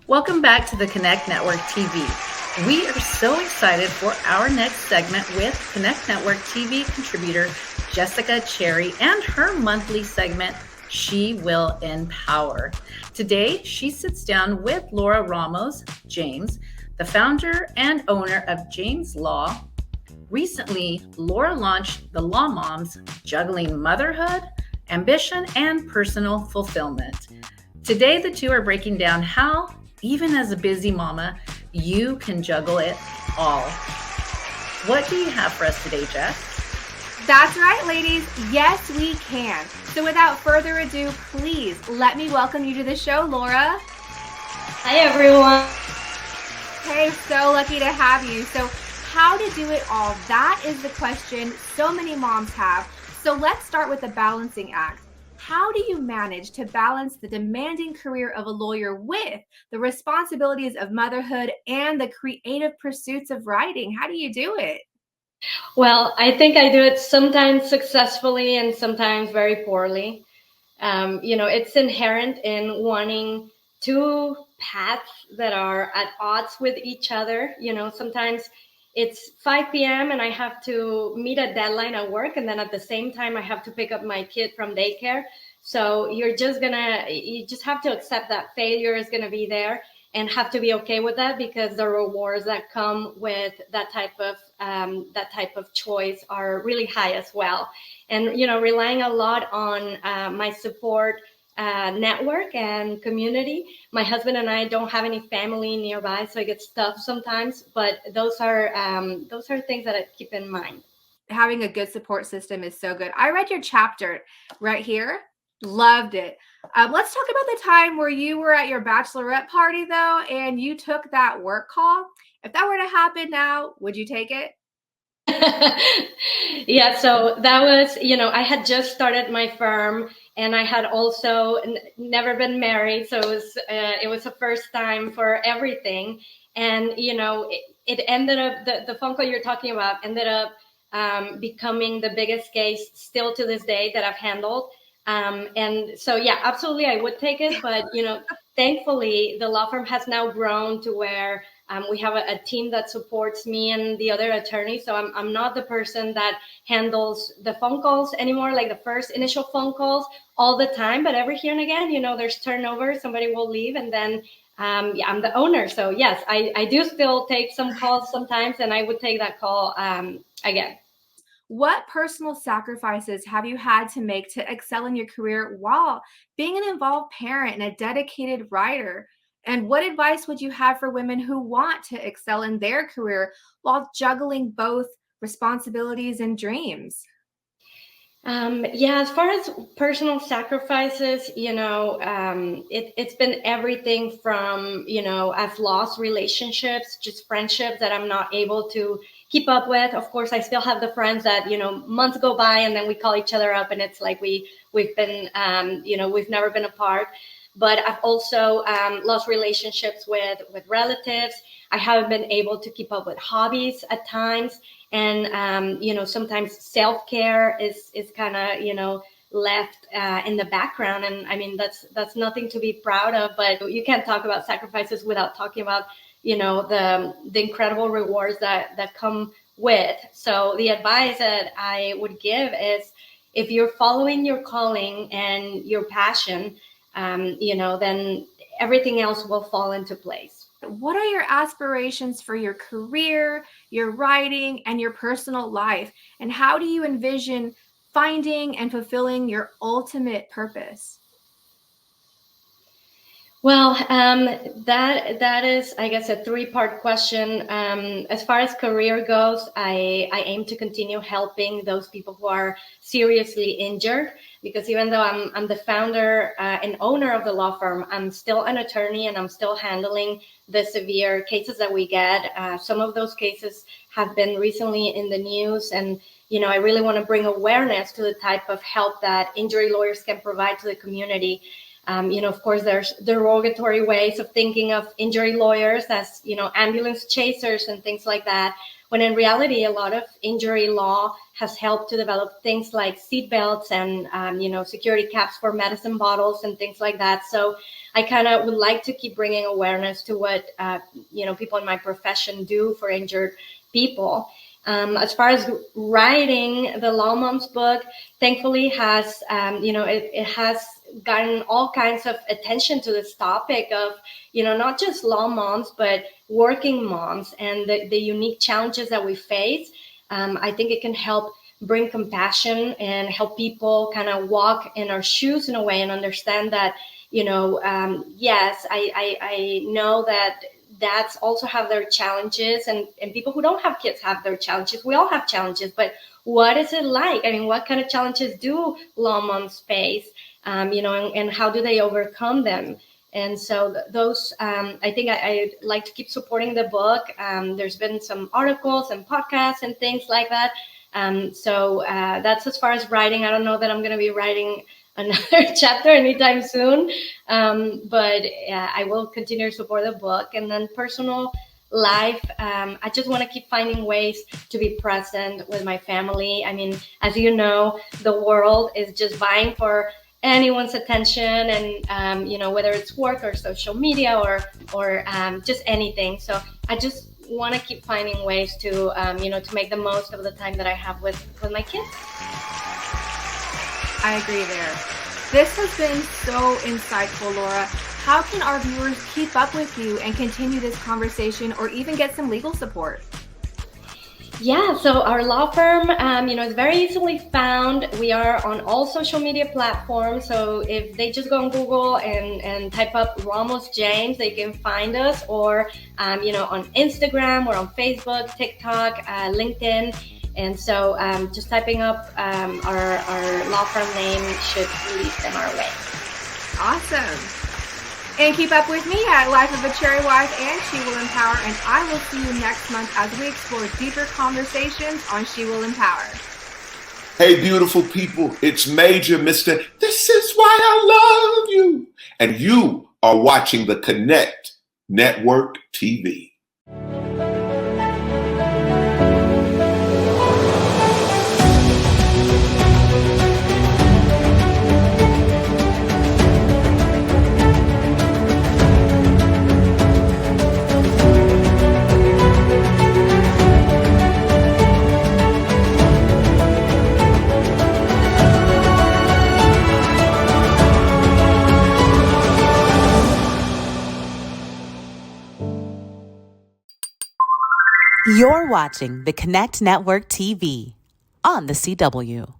Welcome back to the Connect Network TV. We are so excited for our next segment with Connect Network TV contributor Jessica Cherry and her monthly segment, She Will Empower. Today, she sits down with Laura Ramos James, the founder and owner of James Law. Recently, Laura launched the Law Moms, Juggling Motherhood, Ambition, and Personal Fulfillment. Today, the two are breaking down how, even as a busy mama, you can juggle it all. What do you have for us today, Jess? That's right, ladies. Yes, we can. So without further ado, please let me welcome you to the show, Laura. Hi, everyone. Hey, so lucky to have you. So how to do it all? That is the question so many moms have. So let's start with the balancing act. How do you manage to balance the demanding career of a lawyer with the responsibilities of motherhood and the creative pursuits of writing? How do you do it? Well, I think I do it sometimes successfully and sometimes very poorly. It's inherent in wanting two paths that are at odds with each other. Sometimes it's 5 p.m. and I have to meet a deadline at work. And then at the same time, I have to pick up my kid from daycare. So you just have to accept that failure is going to be there and have to be okay with that, because the rewards that come with that type of choice are really high as well. And, relying a lot on my support network and community. My husband and I don't have any family nearby, so I get stuff sometimes, but those are things that I keep in mind. Having a good support system is so good. I read your chapter right here. Loved it. Let's talk about the time where you were at your bachelorette party, though, and you took that work call. If that were to happen now, would you take it? Yeah, so that was, I had just started my firm, and I had also never been married, so it was the first time for everything. And it ended up, the phone call you're talking about ended up becoming the biggest case still to this day that I've handled. And so, yeah, absolutely, I would take it. But, thankfully, the law firm has now grown to where we have a team that supports me and the other attorneys. So I'm not the person that handles the phone calls anymore, like the first initial phone calls all the time. But every here and again, there's turnover. Somebody will leave, and then I'm the owner. So, yes, I do still take some calls sometimes, and I would take that call again. What personal sacrifices have you had to make to excel in your career while being an involved parent and a dedicated writer? And what advice would you have for women who want to excel in their career while juggling both responsibilities and dreams? As far as personal sacrifices, it's been everything from, I've lost relationships, just friendships that I'm not able to keep up with. Of course, I still have the friends that, months go by and then we call each other up and it's like we've been, we've never been apart. But I've also lost relationships with relatives. I haven't been able to keep up with hobbies at times. And, sometimes self-care is kind of, left in the background. And I mean, that's nothing to be proud of, but you can't talk about sacrifices without talking about, the incredible rewards that come with. So the advice that I would give is, if you're following your calling and your passion, then everything else will fall into place. What are your aspirations for your career, your writing, and your personal life? And how do you envision finding and fulfilling your ultimate purpose? Well, that is, I guess, a three-part question. As far as career goes, I aim to continue helping those people who are seriously injured, because even though I'm the founder and owner of the law firm, I'm still an attorney and I'm still handling the severe cases that we get. Some of those cases have been recently in the news, and I really want to bring awareness to the type of help that injury lawyers can provide to the community. Of course, there's derogatory ways of thinking of injury lawyers as, ambulance chasers and things like that, when in reality, a lot of injury law has helped to develop things like seat belts and, security caps for medicine bottles and things like that. So I kind of would like to keep bringing awareness to what, people in my profession do for injured people. As far as writing the Law Moms book, thankfully has, it has gotten all kinds of attention to this topic of, not just law moms, but working moms and the unique challenges that we face. I think it can help bring compassion and help people kind of walk in our shoes in a way and understand that, yes, I know that dads also have their challenges and people who don't have kids have their challenges. We all have challenges, but what is it like? I mean, what kind of challenges do law moms face, and how do they overcome them? And so those, I think I like to keep supporting the book. There's been some articles and podcasts and things like that. So that's as far as writing. I don't know that I'm going to be writing another chapter anytime soon, but I will continue to support the book. And then personal life, I just want to keep finding ways to be present with my family. I mean, as you know, the world is just vying for anyone's attention, and whether it's work or social media or just anything. So I just want to keep finding ways to to make the most of the time that I have with my kids. I agree there. This has been so insightful, Laura. How can our viewers keep up with you and continue this conversation or even get some legal support? Yeah, so our law firm, is very easily found. We are on all social media platforms. So if they just go on Google and type up Ramos James, they can find us, or, on Instagram or on Facebook, TikTok, LinkedIn. And so just typing up our law firm name should lead them our way. Awesome. And keep up with me at Life of a Cherry Wife and She Will Empower. And I will see you next month as we explore deeper conversations on She Will Empower. Hey, beautiful people, it's Major Mr. This is why I love you. And you are watching the Connect Network TV. You're watching the Connect Network TV on the CW.